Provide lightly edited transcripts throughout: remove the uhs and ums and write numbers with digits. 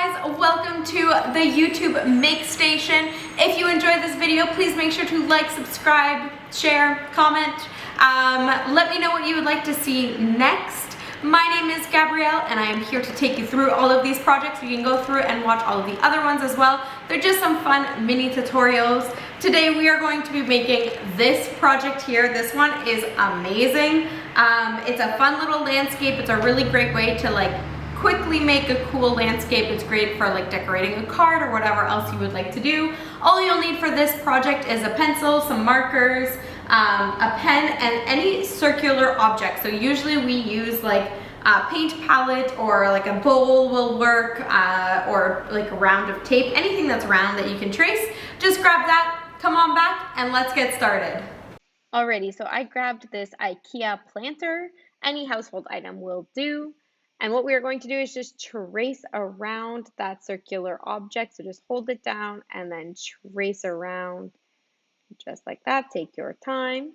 guys, welcome to the YouTube Make Station. If you enjoyed this video, please make sure to like, subscribe, share, comment. Let me know what you would like to see next. My name is Gabrielle and I am here to take you through all of these projects. You can go through and watch all of the other ones as well. They're just some fun mini tutorials. Today we are going to be making this project here. This one is amazing. It's a fun little landscape. It's a really great way to quickly make a cool landscape. It's great for decorating a card or whatever else you would like to do. All you'll need for this project is a pencil, some markers, a pen, and any circular object. So usually we use a paint palette or a bowl will work, or a round of tape, anything that's round that you can trace. Just grab that, come on back, and let's get started. Alrighty, so I grabbed this IKEA planter. Any household item will do. And what we are going to do is just trace around that circular object. So just hold it down and then trace around just like that. Take your time.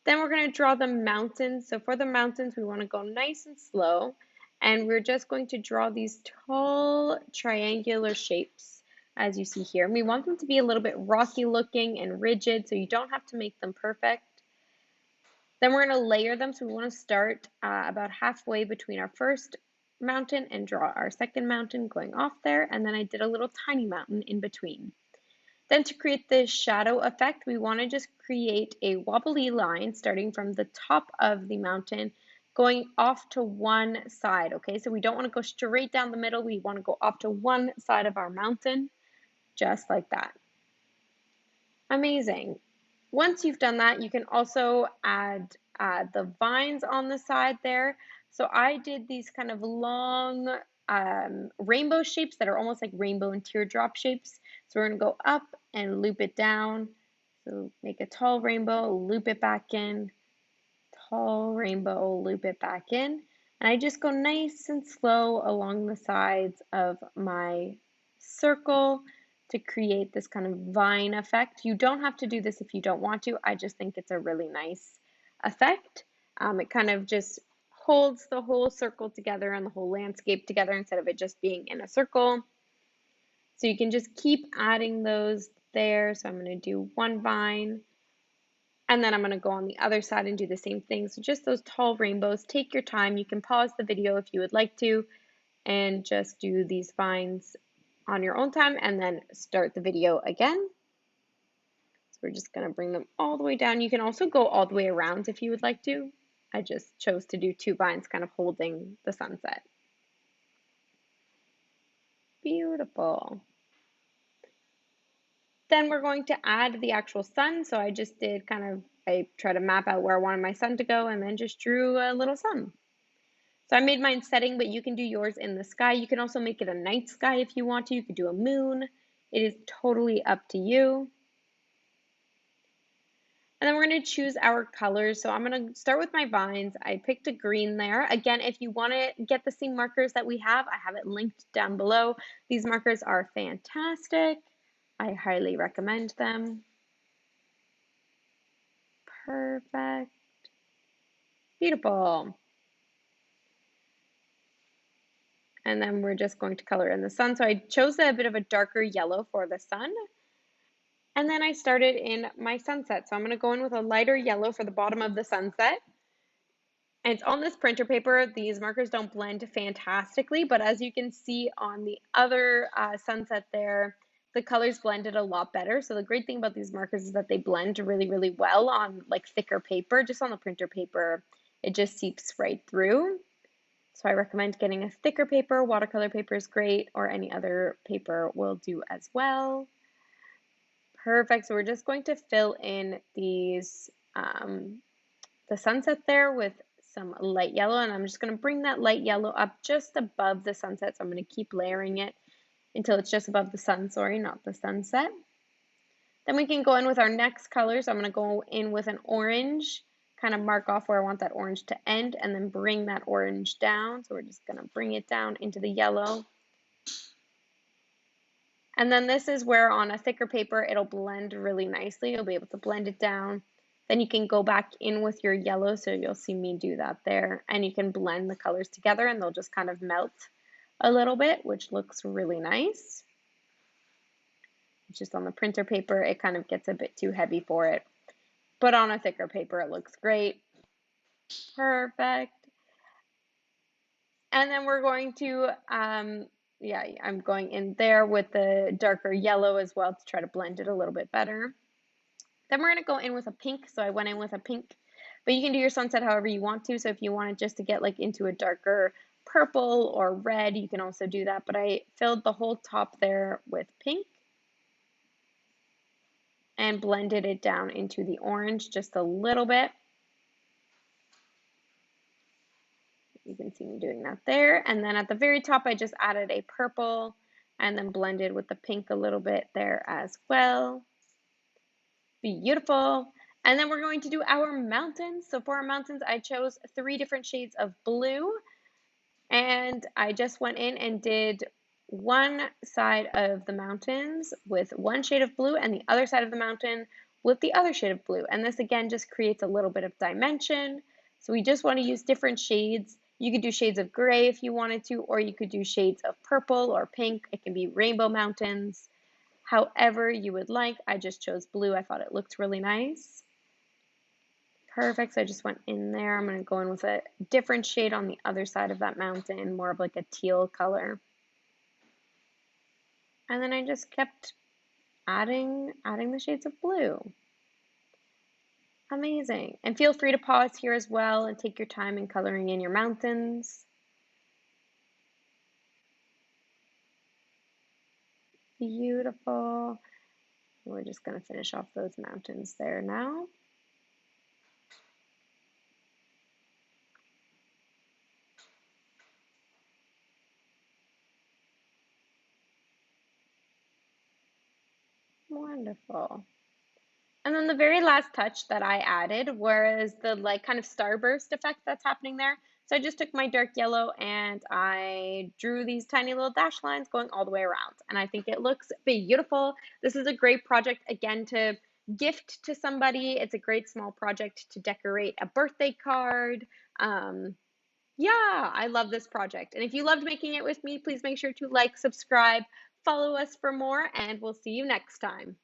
Then we're going to draw the mountains. So for the mountains, we want to go nice and slow. And we're just going to draw these tall triangular shapes, as you see here. And we want them to be a little bit rocky looking and rigid, so you don't have to make them perfect. Then we're going to layer them, so we want to start about halfway between our first mountain and draw our second mountain going off there, and then I did a little tiny mountain in between. Then to create the shadow effect, we want to just create a wobbly line starting from the top of the mountain going off to one side, okay? So we don't want to go straight down the middle, we want to go off to one side of our mountain, just like that. Amazing. Once you've done that, you can also add the vines on the side there. So I did these kind of long rainbow shapes that are almost like rainbow and teardrop shapes. So we're going to go up and loop it down. So make a tall rainbow, loop it back in, tall rainbow, loop it back in. And I just go nice and slow along the sides of my circle to create this kind of vine effect. You don't have to do this if you don't want to. I just think it's a really nice effect. It kind of just holds the whole circle together and the whole landscape together instead of it just being in a circle. So you can just keep adding those there. So I'm going to do one vine, and then I'm going to go on the other side and do the same thing. So just those tall rainbows. Take your time. You can pause the video if you would like to and just do these vines on your own time and then start the video again. So we're just going to bring them all the way down. You can also go all the way around if you would like to. I just chose to do two vines kind of holding the sunset. Beautiful. Then we're going to add the actual sun. So I just did I tried to map out where I wanted my sun to go and then just drew a little sun. So I made mine setting, but you can do yours in the sky. You can also make it a night sky if you want to. You could do a moon. It is totally up to you. And then we're going to choose our colors. So I'm going to start with my vines. I picked a green there. Again, if you want to get the same markers that we have, I have it linked down below. These markers are fantastic. I highly recommend them. Perfect. Beautiful. And then we're just going to color in the sun. So I chose a bit of a darker yellow for the sun. And then I started in my sunset. So I'm going to go in with a lighter yellow for the bottom of the sunset. And it's on this printer paper. These markers don't blend fantastically, but as you can see on the other sunset there, the colors blended a lot better. So the great thing about these markers is that they blend really, really well on thicker paper. Just on the printer paper, it just seeps right through. So I recommend getting a thicker paper. Watercolor paper is great, or any other paper will do as well. Perfect. So we're just going to fill in these, the sunset there with some light yellow, and I'm just going to bring that light yellow up just above the sunset. So I'm going to keep layering it until it's just above the sun, sorry, not the sunset. Then we can go in with our next color. So I'm going to go in with an orange, kind of mark off where I want that orange to end, and then bring that orange down. So we're just going to bring it down into the yellow. And then this is where on a thicker paper, it'll blend really nicely. You'll be able to blend it down. Then you can go back in with your yellow. So you'll see me do that there. And you can blend the colors together and they'll just kind of melt a little bit, which looks really nice. It's just on the printer paper, it kind of gets a bit too heavy for it. But on a thicker paper, it looks great. Perfect. And then we're going to, yeah, I'm going in there with the darker yellow as well to try to blend it a little bit better. Then we're going to go in with a pink. So I went in with a pink, but you can do your sunset however you want to. So if you wanted just to get like into a darker purple or red, you can also do that. But I filled the whole top there with pink and blended it down into the orange just a little bit. You can see me doing that there. And then at the very top, I just added a purple and then blended with the pink a little bit there as well. Beautiful. And then we're going to do our mountains. So for our mountains, I chose 3 different shades of blue. And I just went in and did one side of the mountains with one shade of blue and the other side of the mountain with the other shade of blue. And this again just creates a little bit of dimension. So we just want to use different shades. You could do shades of gray if you wanted to, or you could do shades of purple or pink. It can be rainbow mountains. However you would like. I just chose blue. I thought it looked really nice. Perfect. So I just went in there. I'm going to go in with a different shade on the other side of that mountain, more of like a teal color. And then I just kept adding the shades of blue. Amazing. And feel free to pause here as well and take your time in coloring in your mountains. Beautiful. We're just going to finish off those mountains there now. Wonderful. And then the very last touch that I added was the like kind of starburst effect that's happening there. So I just took my dark yellow and I drew these tiny little dash lines going all the way around. And I think it looks beautiful. This is a great project, again, to gift to somebody. It's a great small project to decorate a birthday card. Yeah, I love this project. And if you loved making it with me, please make sure to like, subscribe, follow us for more, and we'll see you next time.